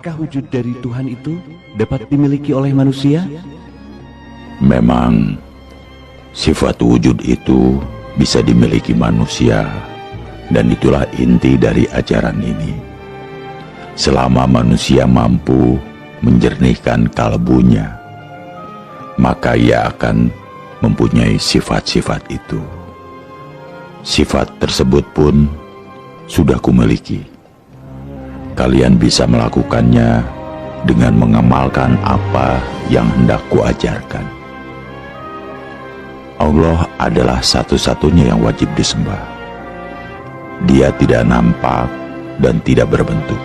apakah wujud dari Tuhan itu dapat dimiliki oleh manusia? Memang sifat wujud itu bisa dimiliki manusia, dan itulah inti dari ajaran ini. Selama manusia mampu menjernihkan kalbunya, maka ia akan mempunyai sifat-sifat itu. Sifat tersebut pun sudah kumiliki. Kalian bisa melakukannya dengan mengamalkan apa yang hendak kuajarkan. Allah adalah satu-satunya yang wajib disembah. Dia tidak nampak dan tidak berbentuk,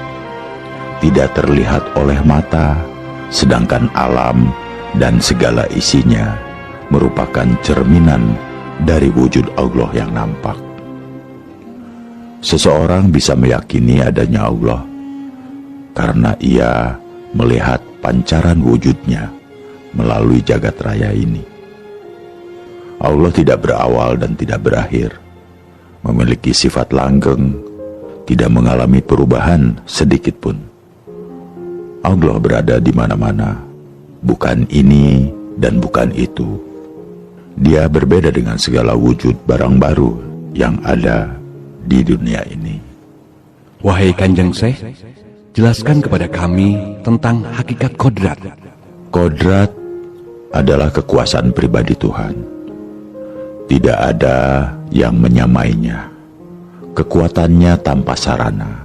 tidak terlihat oleh mata, sedangkan alam dan segala isinya merupakan cerminan dari wujud Allah yang nampak. Seseorang bisa meyakini adanya Allah karena ia melihat pancaran wujudnya melalui jagat raya ini. Allah tidak berawal dan tidak berakhir, memiliki sifat langgeng, tidak mengalami perubahan sedikit pun. Allah berada di mana-mana, bukan ini dan bukan itu. Dia berbeda dengan segala wujud barang baru yang ada di dunia ini. Wahai Kanjeng Syekh, jelaskan kepada kami tentang hakikat kodrat. Kodrat adalah kekuasaan pribadi Tuhan. Tidak ada yang menyamainya. Kekuatannya tanpa sarana.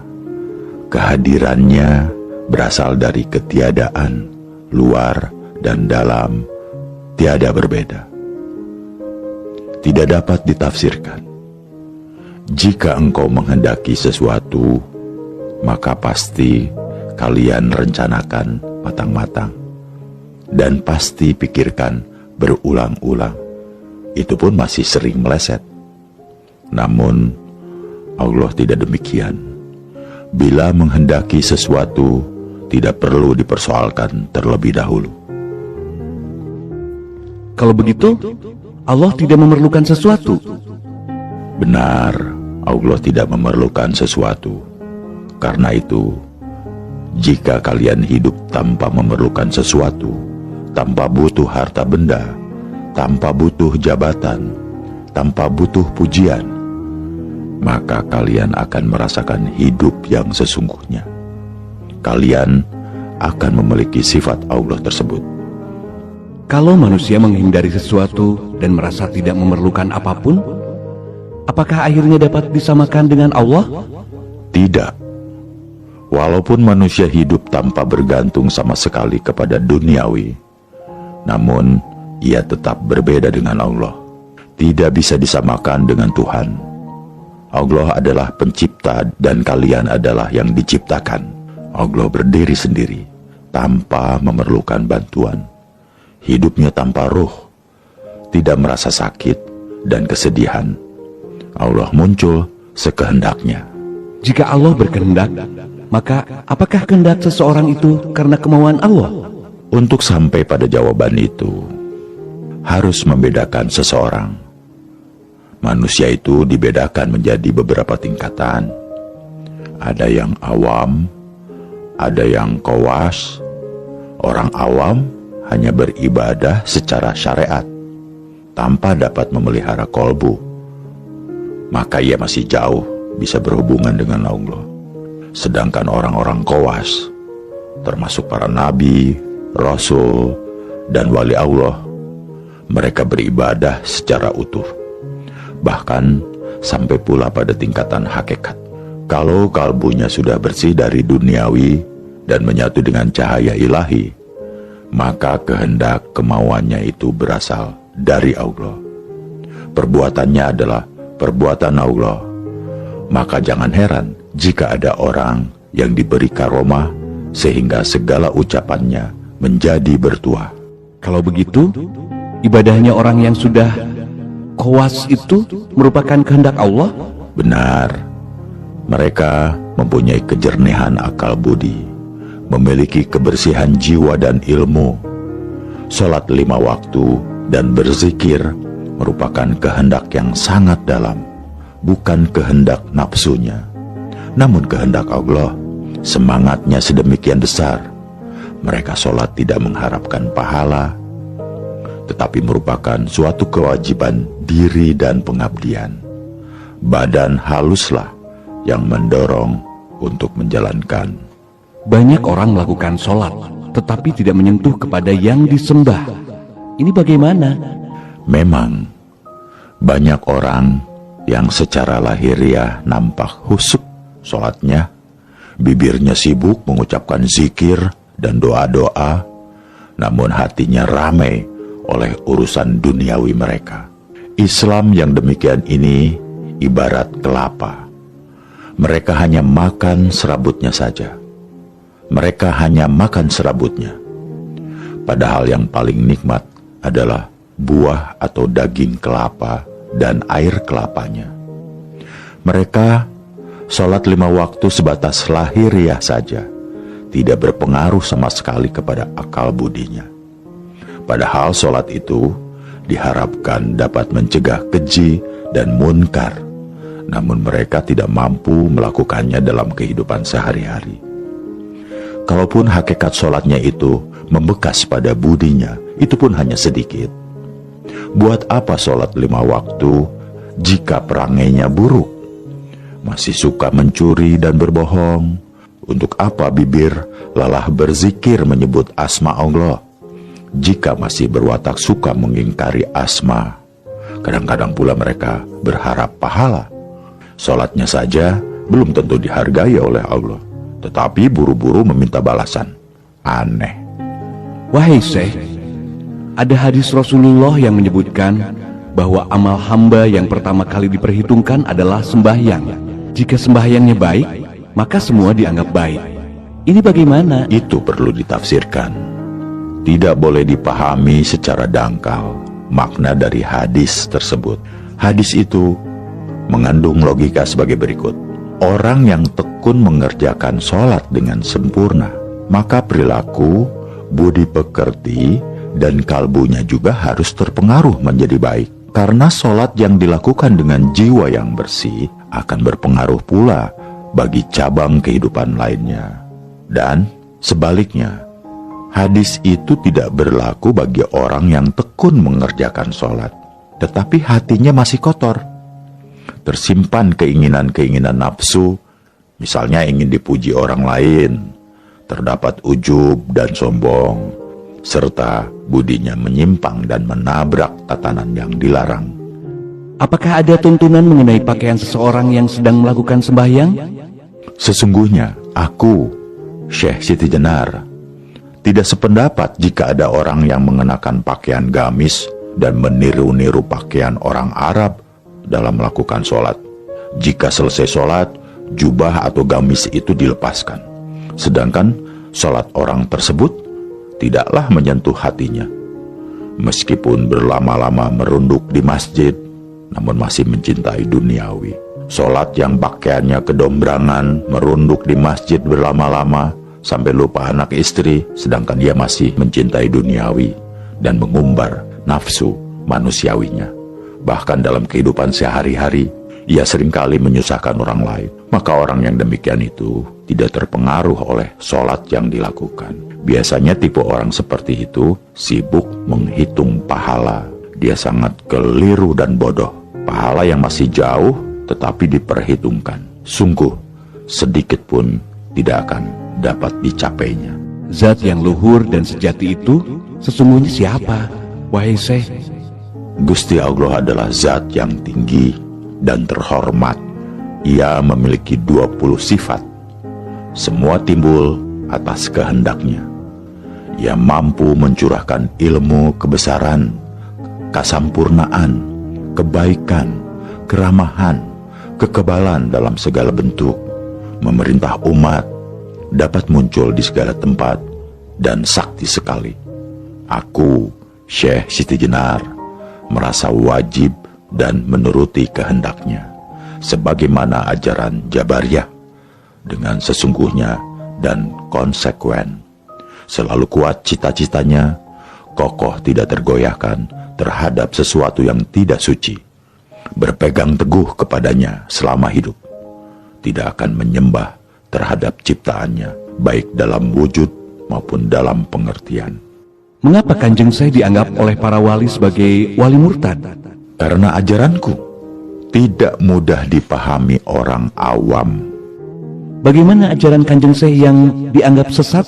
Kehadirannya berasal dari ketiadaan, luar dan dalam, tiada berbeda. Tidak dapat ditafsirkan. Jika engkau menghendaki sesuatu, maka pasti kalian rencanakan matang-matang dan pasti pikirkan berulang-ulang. Itu pun masih sering meleset. Namun Allah tidak demikian. Bila menghendaki sesuatu, tidak perlu dipersoalkan terlebih dahulu. Kalau begitu, Allah tidak memerlukan sesuatu. Benar, Allah tidak memerlukan sesuatu. Karena itu, jika kalian hidup tanpa memerlukan sesuatu, tanpa butuh harta benda, tanpa butuh jabatan, tanpa butuh pujian, maka kalian akan merasakan hidup yang sesungguhnya. Kalian akan memiliki sifat Allah tersebut. Kalau manusia menghindari sesuatu dan merasa tidak memerlukan apapun, apakah akhirnya dapat disamakan dengan Allah? Tidak. Walaupun manusia hidup tanpa bergantung sama sekali kepada duniawi, namun ia tetap berbeda dengan Allah. Tidak bisa disamakan dengan Tuhan. Allah adalah pencipta dan kalian adalah yang diciptakan. Allah berdiri sendiri, tanpa memerlukan bantuan. Hidupnya tanpa ruh, tidak merasa sakit dan kesedihan. Allah muncul sekehendaknya. Jika Allah berkehendak, maka apakah kehendak seseorang itu karena kemauan Allah? Untuk sampai pada jawaban itu, harus membedakan seseorang. Manusia itu dibedakan menjadi beberapa tingkatan. Ada yang awam, ada yang qawas. Orang awam hanya beribadah secara syariat, tanpa dapat memelihara kolbu. Maka ia masih jauh bisa berhubungan dengan Allah. Sedangkan orang-orang qawas, termasuk para nabi, rasul, dan wali Allah, mereka beribadah secara utuh, bahkan sampai pula pada tingkatan hakikat. Kalau kalbunya sudah bersih dari duniawi dan menyatu dengan cahaya ilahi, maka kehendak kemauannya itu berasal dari Allah. Perbuatannya adalah perbuatan Allah. Maka jangan heran jika ada orang yang diberi karomah sehingga segala ucapannya menjadi bertuah. Kalau begitu, ibadahnya orang yang sudah qawas itu merupakan kehendak Allah? Benar. Mereka mempunyai kejernihan akal budi, memiliki kebersihan jiwa dan ilmu. Salat 5 waktu dan berzikir merupakan kehendak yang sangat dalam, bukan kehendak nafsunya, namun kehendak Allah, Semangatnya sedemikian besar. Mereka sholat tidak mengharapkan pahala, tetapi merupakan suatu kewajiban diri dan pengabdian. Badan haluslah yang mendorong untuk menjalankan. Banyak orang melakukan sholat, tetapi tidak menyentuh kepada yang disembah. Ini bagaimana? Memang, banyak orang yang secara lahiriah nampak khusyuk sholatnya, bibirnya sibuk mengucapkan zikir dan doa-doa, namun hatinya ramai oleh urusan duniawi mereka. Islam yang demikian ini ibarat kelapa. Mereka hanya makan serabutnya saja. Mereka hanya makan serabutnya. Padahal yang paling nikmat adalah buah atau daging kelapa dan air kelapanya. Mereka sholat 5 waktu sebatas lahiriah saja, tidak berpengaruh sama sekali kepada akal budinya. Padahal sholat itu diharapkan dapat mencegah keji dan munkar, namun mereka tidak mampu melakukannya dalam kehidupan sehari-hari. Kalaupun hakikat sholatnya itu membekas pada budinya, itu pun hanya sedikit. Buat apa sholat 5 waktu jika perangainya buruk? Masih suka mencuri dan berbohong? Untuk apa bibir lelah berzikir menyebut asma Allah jika masih berwatak suka mengingkari asma? Kadang-kadang pula mereka berharap pahala. Sholatnya saja belum tentu dihargai oleh Allah, tetapi buru-buru meminta balasan. Aneh. Wahai Syekh, ada hadis Rasulullah yang menyebutkan bahwa amal hamba yang pertama kali diperhitungkan adalah sembahyang. Jika sembahyangnya baik, maka semua dianggap baik. Ini bagaimana? Itu perlu ditafsirkan. Tidak boleh dipahami secara dangkal makna dari hadis tersebut. Hadis itu mengandung logika sebagai berikut. Orang yang tekun mengerjakan sholat dengan sempurna, maka perilaku, budi pekerti, dan kalbunya juga harus terpengaruh menjadi baik. Karena sholat yang dilakukan dengan jiwa yang bersih akan berpengaruh pula bagi cabang kehidupan lainnya. Dan sebaliknya, hadis itu tidak berlaku bagi orang yang tekun mengerjakan sholat, tetapi hatinya masih kotor. Tersimpan keinginan-keinginan nafsu, misalnya ingin dipuji orang lain, terdapat ujub dan sombong, serta budinya menyimpang dan menabrak tatanan yang dilarang. Apakah ada tuntunan mengenai pakaian seseorang yang sedang melakukan sembahyang? Sesungguhnya aku, Syekh Siti Jenar, tidak sependapat jika ada orang yang mengenakan pakaian gamis dan meniru-niru pakaian orang Arab dalam melakukan sholat. Jika selesai sholat, jubah atau gamis itu dilepaskan, sedangkan sholat orang tersebut tidaklah menyentuh hatinya. Meskipun berlama-lama merunduk di masjid, namun masih mencintai duniawi. Sholat yang pakaiannya kedombrangan, merunduk di masjid berlama-lama sampai lupa anak istri, sedangkan dia masih mencintai duniawi dan mengumbar nafsu manusiawinya. Bahkan dalam kehidupan sehari-hari, ia seringkali menyusahkan orang lain. Maka orang yang demikian itu tidak terpengaruh oleh sholat yang dilakukan. Biasanya tipe orang seperti itu sibuk menghitung pahala. Dia sangat keliru dan bodoh. Pahala yang masih jauh tetapi diperhitungkan, sungguh sedikit pun tidak akan dapat dicapainya. Zat yang luhur dan sejati itu sesungguhnya siapa, wahai Syekh? Gusti Allah adalah zat yang tinggi dan terhormat. Ia memiliki 20 sifat. Semua timbul atas kehendaknya. Ia mampu mencurahkan ilmu kebesaran, kesampurnaan, kebaikan, keramahan, kekebalan dalam segala bentuk. Memerintah umat, dapat muncul di segala tempat, dan sakti sekali. Aku, Syekh Siti Jenar, merasa wajib dan menuruti kehendaknya, sebagaimana ajaran Jabariyah, dengan sesungguhnya dan konsekuen. Selalu kuat cita-citanya, kokoh tidak tergoyahkan terhadap sesuatu yang tidak suci, berpegang teguh kepadanya selama hidup, tidak akan menyembah terhadap ciptaannya, baik dalam wujud maupun dalam pengertian. Mengapa Kanjeng Syekh dianggap oleh para wali sebagai wali murtad? Karena ajaranku tidak mudah dipahami orang awam. Bagaimana ajaran Kanjeng Syekh yang dianggap sesat?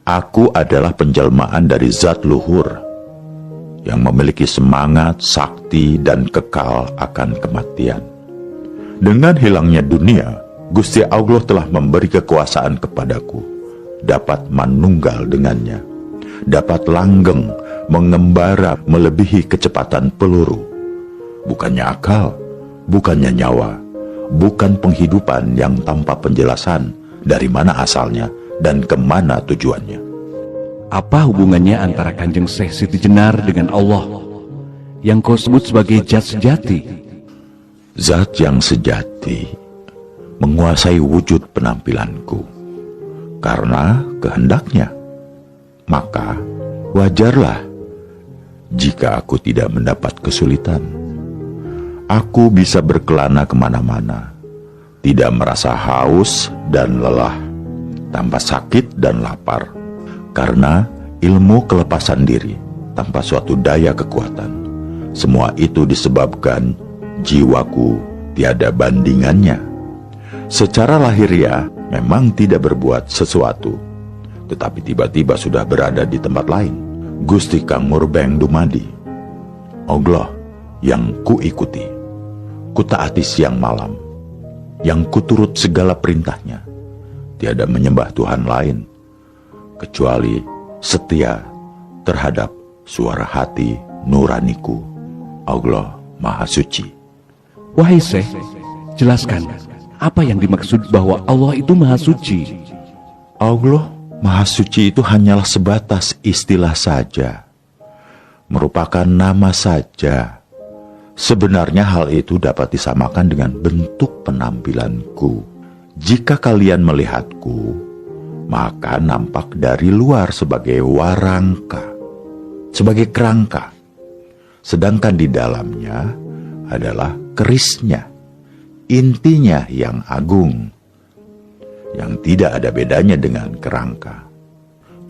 Aku adalah penjelmaan dari zat luhur yang memiliki semangat, sakti, dan kekal akan kematian. Dengan hilangnya dunia, Gusti Allah telah memberi kekuasaan kepadaku, dapat manunggal dengannya, dapat langgeng, mengembara melebihi kecepatan peluru. Bukannya akal, bukannya nyawa, bukan penghidupan yang tanpa penjelasan dari mana asalnya dan kemana tujuannya. Apa hubungannya antara Kanjeng Syekh Siti Jenar dengan Allah yang kau sebut sebagai zat sejati? Zat yang sejati menguasai wujud penampilanku karena kehendaknya. Maka wajarlah jika aku tidak mendapat kesulitan. Aku bisa berkelana kemana-mana, tidak merasa haus dan lelah, tanpa sakit dan lapar, karena ilmu kelepasan diri tanpa suatu daya kekuatan. Semua itu disebabkan jiwaku tiada bandingannya. Secara lahiriah memang tidak berbuat sesuatu, tetapi tiba-tiba sudah berada di tempat lain. Gusti Kang Murbeng dumadi, Allah yang kuikuti, kutaati siang malam, yang kuturut segala perintahnya. Tiada menyembah Tuhan lain kecuali setia terhadap suara hati nuraniku. Allah Maha Suci. Wahai Syekh, jelaskan apa yang dimaksud bahwa Allah itu Maha Suci? Allah Maha Suci itu hanyalah sebatas istilah saja, merupakan nama saja. Sebenarnya hal itu dapat disamakan dengan bentuk penampilanku. Jika kalian melihatku, maka nampak dari luar sebagai warangka, sebagai kerangka, sedangkan di dalamnya adalah kerisnya, intinya yang agung, yang tidak ada bedanya dengan kerangka.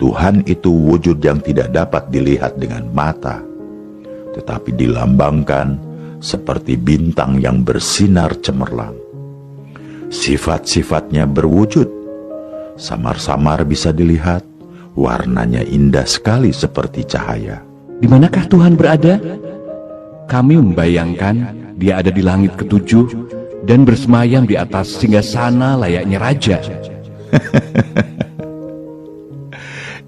Tuhan itu wujud yang tidak dapat dilihat dengan mata, tetapi dilambangkan seperti bintang yang bersinar cemerlang. Sifat-sifatnya berwujud, samar-samar bisa dilihat, warnanya indah sekali seperti cahaya. Di manakah Tuhan berada? Kami membayangkan Dia ada di langit ketujuh dan bersemayam di atas singgasana layaknya raja.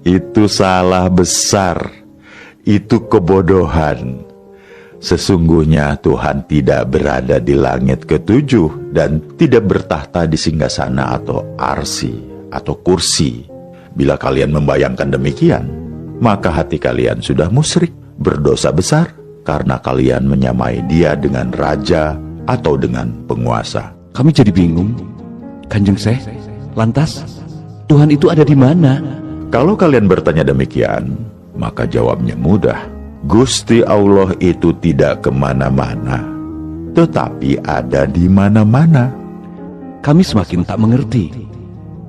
Itu salah besar, itu kebodohan. Sesungguhnya Tuhan tidak berada di langit ketujuh dan tidak bertahta di singgasana atau arsi atau kursi. Bila kalian membayangkan demikian, maka hati kalian sudah musyrik, berdosa besar, karena kalian menyamai Dia dengan raja atau dengan penguasa. Kami jadi bingung, Kanjeng Syekh. Lantas, Tuhan itu ada di mana? Kalau kalian bertanya demikian, maka jawabnya mudah. Gusti Allah itu tidak kemana-mana, tetapi ada di mana-mana. Kami semakin tak mengerti.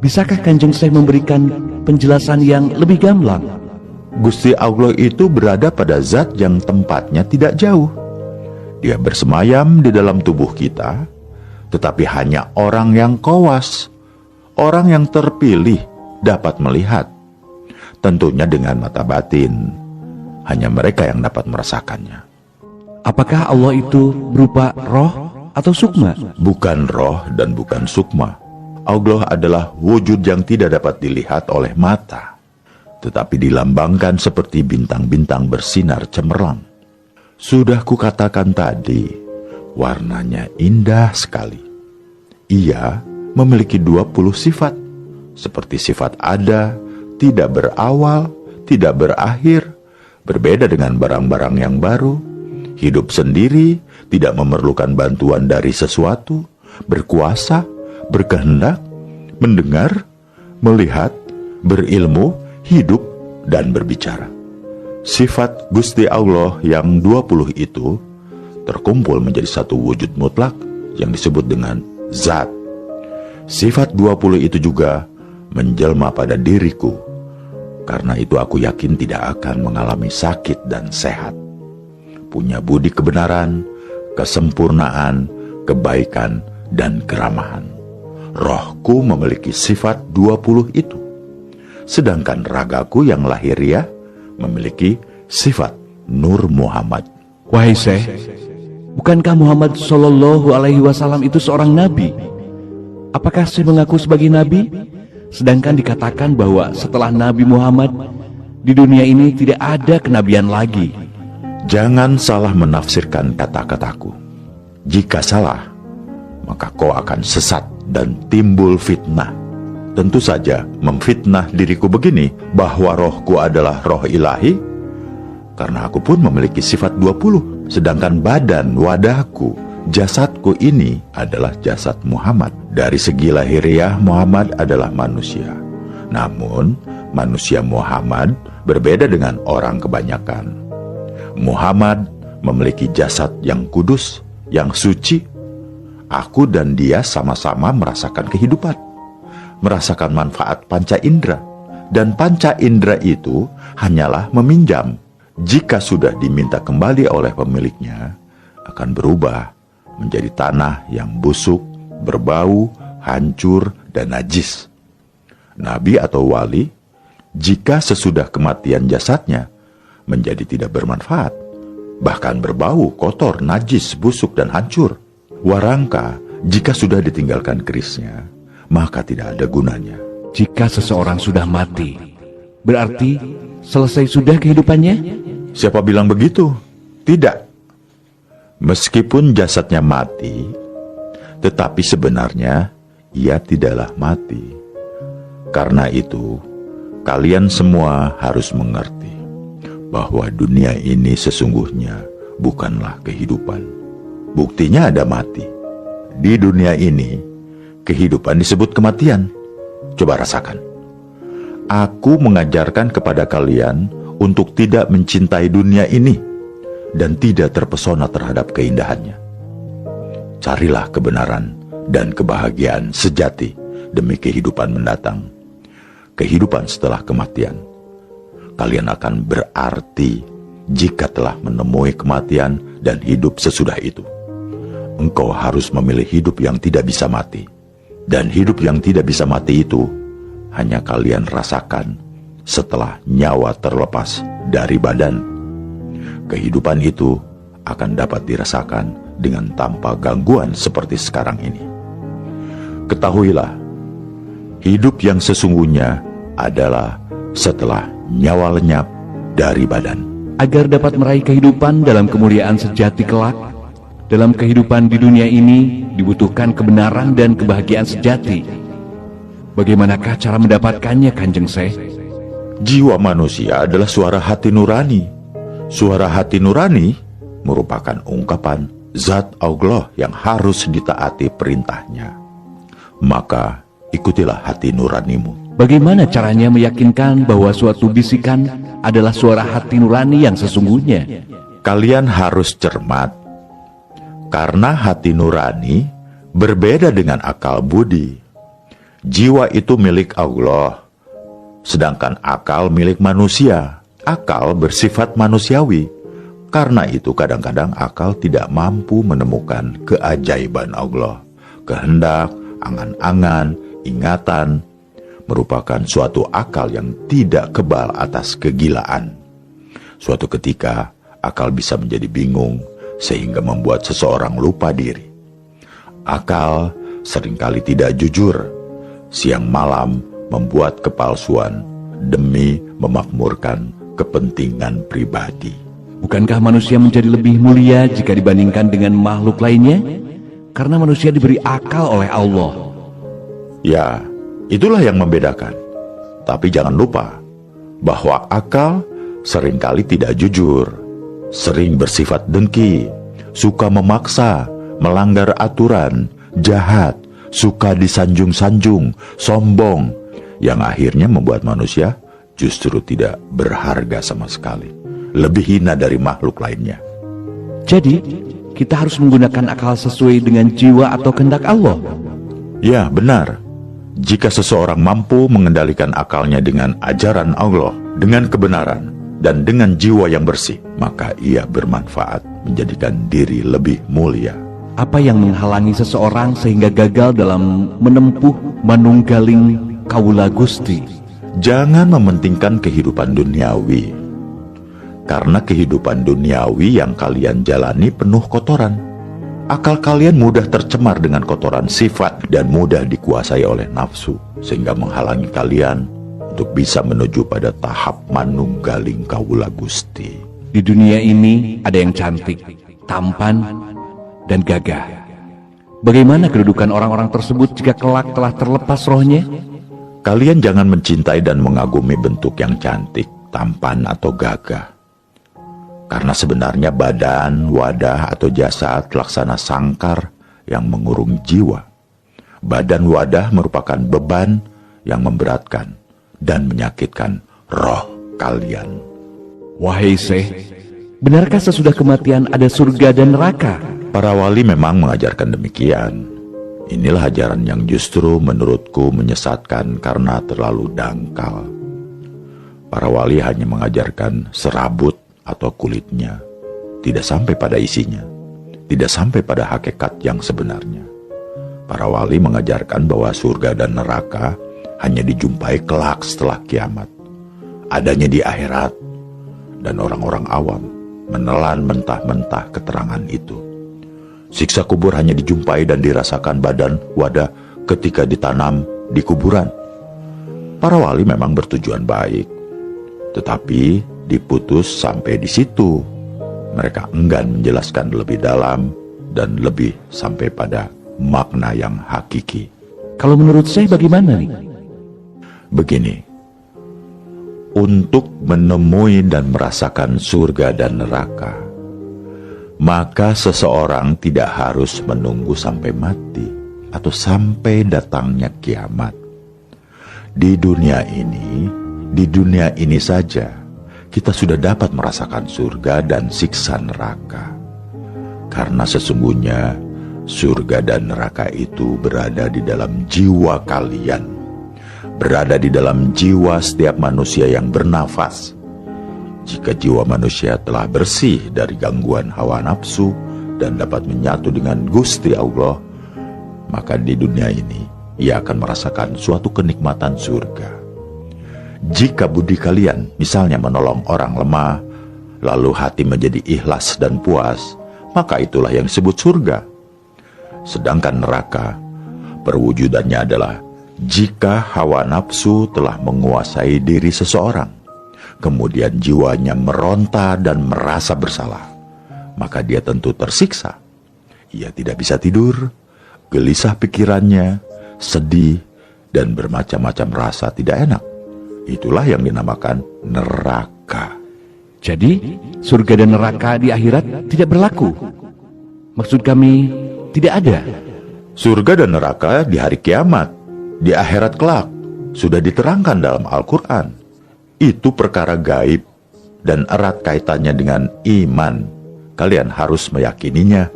Bisakah Kanjeng Syekh memberikan penjelasan yang lebih gamblang? Gusti Allah itu berada pada zat yang tempatnya tidak jauh. Dia bersemayam di dalam tubuh kita, tetapi hanya orang yang kowas, orang yang terpilih dapat melihat. Tentunya dengan mata batin. Hanya mereka yang dapat merasakannya. Apakah Allah itu berupa roh atau sukma? Bukan roh dan bukan sukma. Allah adalah wujud yang tidak dapat dilihat oleh mata, tetapi dilambangkan seperti bintang-bintang bersinar cemerlang. Sudah kukatakan tadi, warnanya indah sekali. Ia memiliki 20 sifat, seperti sifat ada, tidak berawal, tidak berakhir, berbeda dengan barang-barang yang baru, hidup sendiri, tidak memerlukan bantuan dari sesuatu, berkuasa, berkehendak, mendengar, melihat, berilmu, hidup, dan berbicara. Sifat Gusti Allah yang 20 itu terkumpul menjadi satu wujud mutlak yang disebut dengan zat. Sifat 20 itu juga menjelma pada diriku. Karena itu aku yakin tidak akan mengalami sakit dan sehat. Punya budi kebenaran, kesempurnaan, kebaikan, dan keramahan. Rohku memiliki sifat 20 itu. Sedangkan ragaku yang lahiriah memiliki sifat Nur Muhammad. Wahai Syekh, bukankah Muhammad Shallallahu Alaihi Wasallam itu seorang nabi? Apakah Syekh mengaku sebagai nabi? Sedangkan dikatakan bahwa setelah Nabi Muhammad, di dunia ini tidak ada kenabian lagi. Jangan salah menafsirkan kata-kataku. Jika salah, maka kau akan sesat dan timbul fitnah. Tentu saja memfitnah diriku begini, bahwa rohku adalah roh ilahi, karena aku pun memiliki sifat 20, sedangkan badan, wadahku, jasadku ini adalah jasad Muhammad. Dari segi lahiriah, Muhammad adalah manusia. Namun, manusia Muhammad berbeda dengan orang kebanyakan. Muhammad memiliki jasad yang kudus, yang suci. Aku dan dia sama-sama merasakan kehidupan, merasakan manfaat panca indera. Dan panca indera itu hanyalah meminjam. Jika sudah diminta kembali oleh pemiliknya, akan berubah menjadi tanah yang busuk, berbau, hancur, dan najis. Nabi atau wali, jika sesudah kematian jasadnya menjadi tidak bermanfaat, bahkan berbau, kotor, najis, busuk, dan hancur. Warangka, jika sudah ditinggalkan kerisnya, maka tidak ada gunanya. Jika seseorang sudah mati, berarti selesai sudah kehidupannya? Siapa bilang begitu? Tidak. Meskipun jasadnya mati, tetapi sebenarnya ia tidaklah mati. Karena itu, kalian semua harus mengerti bahwa dunia ini sesungguhnya bukanlah kehidupan. Buktinya ada mati. Di dunia ini, kehidupan disebut kematian. Coba rasakan. Aku mengajarkan kepada kalian untuk tidak mencintai dunia ini dan tidak terpesona terhadap keindahannya. Carilah kebenaran dan kebahagiaan sejati demi kehidupan mendatang. Kehidupan setelah kematian. Kalian akan berarti jika telah menemui kematian dan hidup sesudah itu. Engkau harus memilih hidup yang tidak bisa mati. Dan hidup yang tidak bisa mati itu hanya kalian rasakan setelah nyawa terlepas dari badan. Kehidupan itu akan dapat dirasakan dengan tanpa gangguan seperti sekarang ini. Ketahuilah, hidup yang sesungguhnya adalah setelah nyawa lenyap dari badan. Agar dapat meraih kehidupan dalam kemuliaan sejati kelak, dalam kehidupan di dunia ini dibutuhkan kebenaran dan kebahagiaan sejati. Bagaimanakah cara mendapatkannya, Kanjeng Syekh? Jiwa manusia adalah suara hati nurani. Suara hati nurani merupakan ungkapan zat Allah yang harus ditaati perintahnya. Maka ikutilah hati nuranimu. Bagaimana caranya meyakinkan bahwa suatu bisikan adalah suara hati nurani yang sesungguhnya? Kalian harus cermat. Karena hati nurani berbeda dengan akal budi. Jiwa itu milik Allah, sedangkan akal milik manusia. Akal bersifat manusiawi. Karena itu kadang-kadang akal tidak mampu menemukan keajaiban Allah. Kehendak, angan-angan, ingatan merupakan suatu akal yang tidak kebal atas kegilaan. Suatu ketika akal bisa menjadi bingung sehingga membuat seseorang lupa diri. Akal seringkali tidak jujur, siang malam membuat kepalsuan demi memakmurkan kepentingan pribadi. Bukankah manusia menjadi lebih mulia jika dibandingkan dengan makhluk lainnya? Karena manusia diberi akal oleh Allah. Ya, itulah yang membedakan. Tapi jangan lupa bahwa akal seringkali tidak jujur, sering bersifat dengki, suka memaksa, melanggar aturan, jahat, suka disanjung-sanjung, sombong, yang akhirnya membuat manusia justru tidak berharga sama sekali, lebih hina dari makhluk lainnya. Jadi, kita harus menggunakan akal sesuai dengan jiwa atau kehendak Allah. Ya, benar. Jika seseorang mampu mengendalikan akalnya dengan ajaran Allah, dengan kebenaran, dan dengan jiwa yang bersih, maka ia bermanfaat menjadikan diri lebih mulia. Apa yang menghalangi seseorang sehingga gagal dalam menempuh manunggaling Kawula Gusti? Jangan mementingkan kehidupan duniawi, karena kehidupan duniawi yang kalian jalani penuh kotoran. Akal kalian mudah tercemar dengan kotoran sifat dan mudah dikuasai oleh nafsu, sehingga menghalangi kalian untuk bisa menuju pada tahap manunggaling Kawula Gusti. Di dunia ini ada yang cantik, tampan, dan gagah. Bagaimana kedudukan orang-orang tersebut jika kelak telah terlepas rohnya? Kalian jangan mencintai dan mengagumi bentuk yang cantik, tampan, atau gagah. Karena sebenarnya badan, wadah, atau jasad laksana sangkar yang mengurung jiwa. Badan wadah merupakan beban yang memberatkan dan menyakitkan roh kalian. Wahai Syekh, benarkah sesudah kematian ada surga dan neraka? Para wali memang mengajarkan demikian. Inilah ajaran yang justru menurutku menyesatkan karena terlalu dangkal. Para wali hanya mengajarkan serabut atau kulitnya, tidak sampai pada isinya, tidak sampai pada hakikat yang sebenarnya. Para wali mengajarkan bahwa surga dan neraka hanya dijumpai kelak setelah kiamat, adanya di akhirat, dan orang-orang awam menelan mentah-mentah keterangan itu. Siksa kubur hanya dijumpai dan dirasakan badan wadah ketika ditanam di kuburan. Para wali memang bertujuan baik, tetapi diputus sampai di situ. Mereka enggan menjelaskan lebih dalam dan lebih sampai pada makna yang hakiki. Kalau menurut saya bagaimana nih? Begini, untuk menemui dan merasakan surga dan neraka, maka seseorang tidak harus menunggu sampai mati atau sampai datangnya kiamat. Di dunia ini saja kita sudah dapat merasakan surga dan siksa neraka. Karena sesungguhnya surga dan neraka itu berada di dalam jiwa kalian, berada di dalam jiwa setiap manusia yang bernafas. Jika jiwa manusia telah bersih dari gangguan hawa nafsu dan dapat menyatu dengan Gusti Allah, maka di dunia ini ia akan merasakan suatu kenikmatan surga. Jika budi kalian misalnya menolong orang lemah, lalu hati menjadi ikhlas dan puas, maka itulah yang disebut surga. Sedangkan neraka, perwujudannya adalah jika hawa nafsu telah menguasai diri seseorang, kemudian jiwanya meronta dan merasa bersalah, maka dia tentu tersiksa. Ia tidak bisa tidur, gelisah pikirannya, sedih, dan bermacam-macam rasa tidak enak. Itulah yang dinamakan neraka. Jadi, surga dan neraka di akhirat tidak berlaku? Maksud kami, tidak ada. Surga dan neraka di hari kiamat, di akhirat kelak, sudah diterangkan dalam Al-Quran. Itu perkara gaib dan erat kaitannya dengan iman. Kalian harus meyakininya.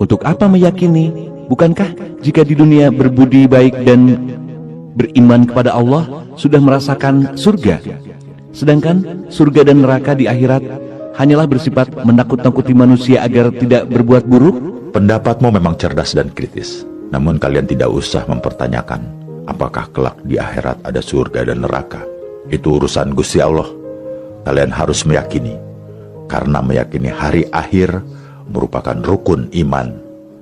Untuk apa meyakini? Bukankah jika di dunia berbudi baik dan beriman kepada Allah sudah merasakan surga? Sedangkan surga dan neraka di akhirat hanyalah bersifat menakut-nakuti manusia agar tidak berbuat buruk? Pendapatmu memang cerdas dan kritis. Namun kalian tidak usah mempertanyakan apakah kelak di akhirat ada surga dan neraka. Itu urusan Gusti Allah. Kalian harus meyakini, karena meyakini hari akhir merupakan rukun iman.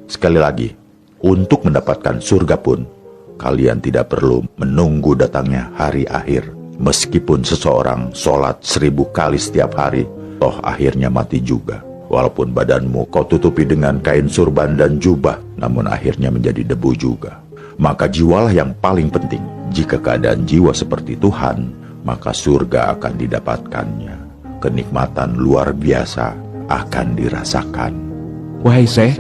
Sekali lagi, untuk mendapatkan surga pun kalian tidak perlu menunggu datangnya hari akhir. Meskipun seseorang sholat 1000 kali setiap hari, toh akhirnya mati juga. Walaupun badanmu kau tutupi dengan kain surban dan jubah, namun akhirnya menjadi debu juga. Maka jiwalah yang paling penting. Jika keadaan jiwa seperti Tuhan, maka surga akan didapatkannya. Kenikmatan luar biasa akan dirasakan. Wahai Syekh,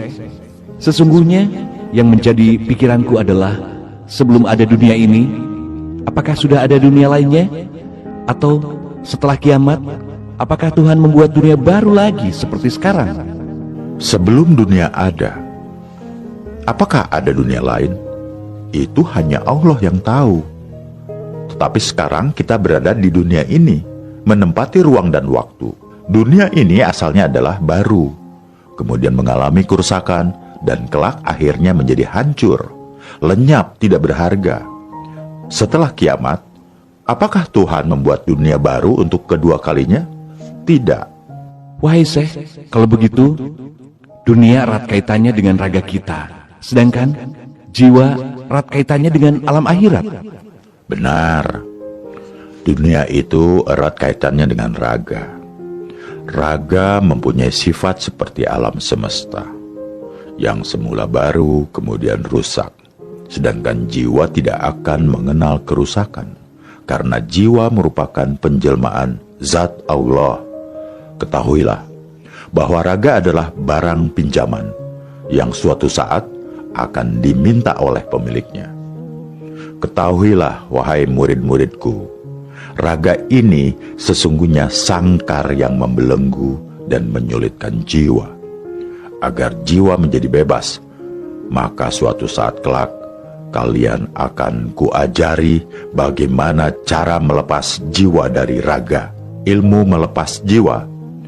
sesungguhnya yang menjadi pikiranku adalah, sebelum ada dunia ini, apakah sudah ada dunia lainnya? Atau setelah kiamat, apakah Tuhan membuat dunia baru lagi seperti sekarang? Sebelum dunia ada, apakah ada dunia lain? itu hanya Allah yang tahu. Tetapi sekarang kita berada di dunia ini, menempati ruang dan waktu. Dunia ini asalnya adalah baru, kemudian mengalami kerusakan, dan kelak akhirnya menjadi hancur, lenyap, tidak berharga. Setelah kiamat, apakah Tuhan membuat dunia baru untuk kedua kalinya? Tidak. Wahai Syekh, kalau begitu, dunia erat kaitannya dengan raga kita, sedangkan jiwa erat kaitannya dengan alam akhirat. Benar. Dunia itu erat kaitannya dengan raga. Raga mempunyai sifat seperti alam semesta, yang semula baru kemudian rusak. Sedangkan jiwa tidak akan mengenal kerusakan, karena jiwa merupakan penjelmaan zat Allah. Ketahuilah bahwa raga adalah barang pinjaman yang suatu saat akan diminta oleh pemiliknya. Ketahuilah, wahai murid-muridku, raga ini sesungguhnya sangkar yang membelenggu dan menyulitkan jiwa. Agar jiwa menjadi bebas, maka suatu saat kelak kalian akan kuajari bagaimana cara melepas jiwa dari raga. Ilmu melepas jiwa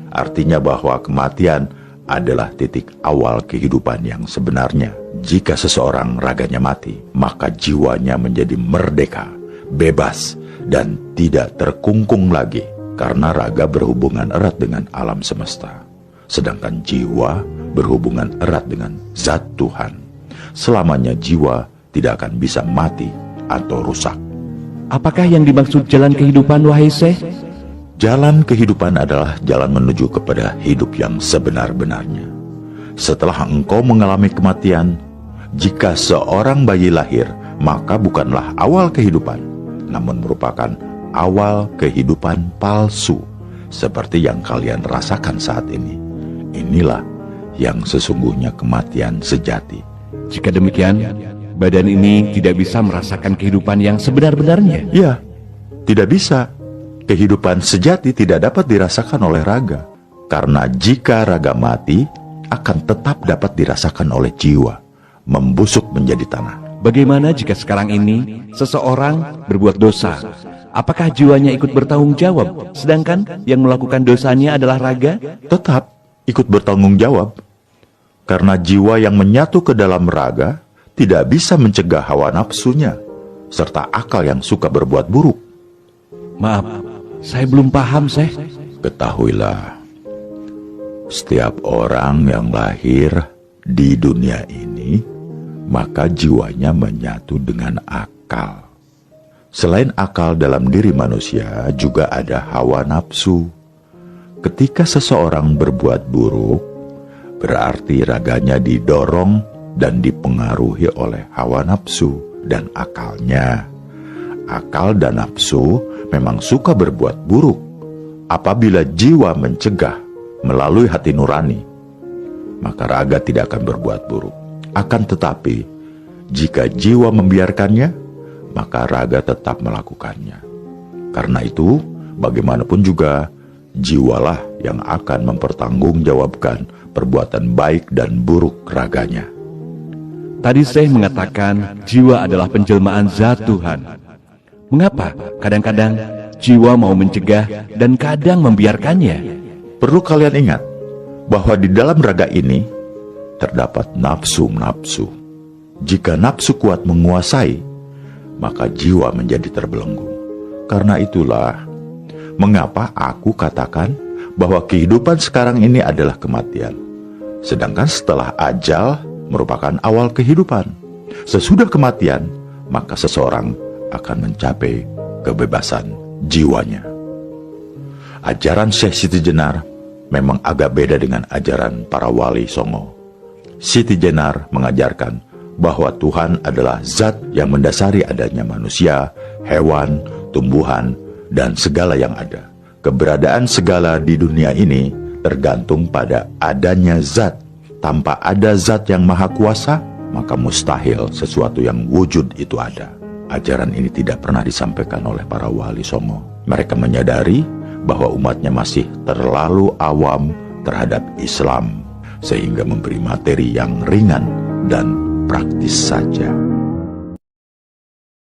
artinya bahwa kematian adalah titik awal kehidupan yang sebenarnya. Jika seseorang raganya mati, maka jiwanya menjadi merdeka, bebas, dan tidak terkungkung lagi, karena raga berhubungan erat dengan alam semesta, sedangkan jiwa berhubungan erat dengan zat Tuhan. Selamanya jiwa tidak akan bisa mati atau rusak. Apakah yang dimaksud jalan kehidupan, wahai Syekh? Jalan kehidupan adalah jalan menuju kepada hidup yang sebenar-benarnya. Setelah engkau mengalami kematian, jika seorang bayi lahir, maka bukanlah awal kehidupan, namun merupakan awal kehidupan palsu, seperti yang kalian rasakan saat ini. Inilah yang sesungguhnya kematian sejati. Jika demikian, badan ini tidak bisa merasakan kehidupan yang sebenar-benarnya. Ya, tidak bisa. Kehidupan sejati tidak dapat dirasakan oleh raga, karena jika raga mati, akan tetap dapat dirasakan oleh jiwa, membusuk menjadi tanah. Bagaimana jika sekarang ini seseorang berbuat dosa? Apakah jiwanya ikut bertanggung jawab, sedangkan yang melakukan dosanya adalah raga? Tetap ikut bertanggung jawab, karena jiwa yang menyatu ke dalam raga tidak bisa mencegah hawa nafsunya, serta akal yang suka berbuat buruk. Maaf, saya belum paham, Syekh. Ketahuilah, setiap orang yang lahir di dunia ini, maka jiwanya menyatu dengan akal. Selain akal dalam diri manusia, juga ada hawa nafsu. Ketika seseorang berbuat buruk, berarti raganya didorong dan dipengaruhi oleh hawa nafsu dan akalnya. Akal dan nafsu memang suka berbuat buruk apabila jiwa mencegah melalui hati nurani, maka raga tidak akan berbuat buruk. Akan tetapi, jika jiwa membiarkannya, maka raga tetap melakukannya. Karena itu, bagaimanapun juga, jiwalah yang akan mempertanggungjawabkan perbuatan baik dan buruk raganya. Tadi Syekh mengatakan jiwa adalah penjelmaan zat Tuhan. Mengapa kadang-kadang jiwa mau mencegah dan kadang membiarkannya? Perlu kalian ingat bahwa di dalam raga ini terdapat nafsu-nafsu. Jika nafsu kuat menguasai, maka jiwa menjadi terbelenggu. Karena itulah mengapa aku katakan bahwa kehidupan sekarang ini adalah kematian, sedangkan setelah ajal merupakan awal kehidupan. Sesudah kematian, maka seseorang akan mencapai kebebasan jiwanya. Ajaran Syekh Siti Jenar memang agak beda dengan ajaran para wali songo. Siti Jenar mengajarkan bahwa Tuhan adalah zat yang mendasari adanya manusia, hewan, tumbuhan, dan segala yang ada. Keberadaan segala di dunia ini tergantung pada adanya zat. Tanpa ada zat yang maha kuasa, maka mustahil sesuatu yang wujud itu ada. Ajaran ini tidak pernah disampaikan oleh para wali songo. Mereka menyadari bahwa umatnya masih terlalu awam terhadap Islam, sehingga memberi materi yang ringan dan praktis saja.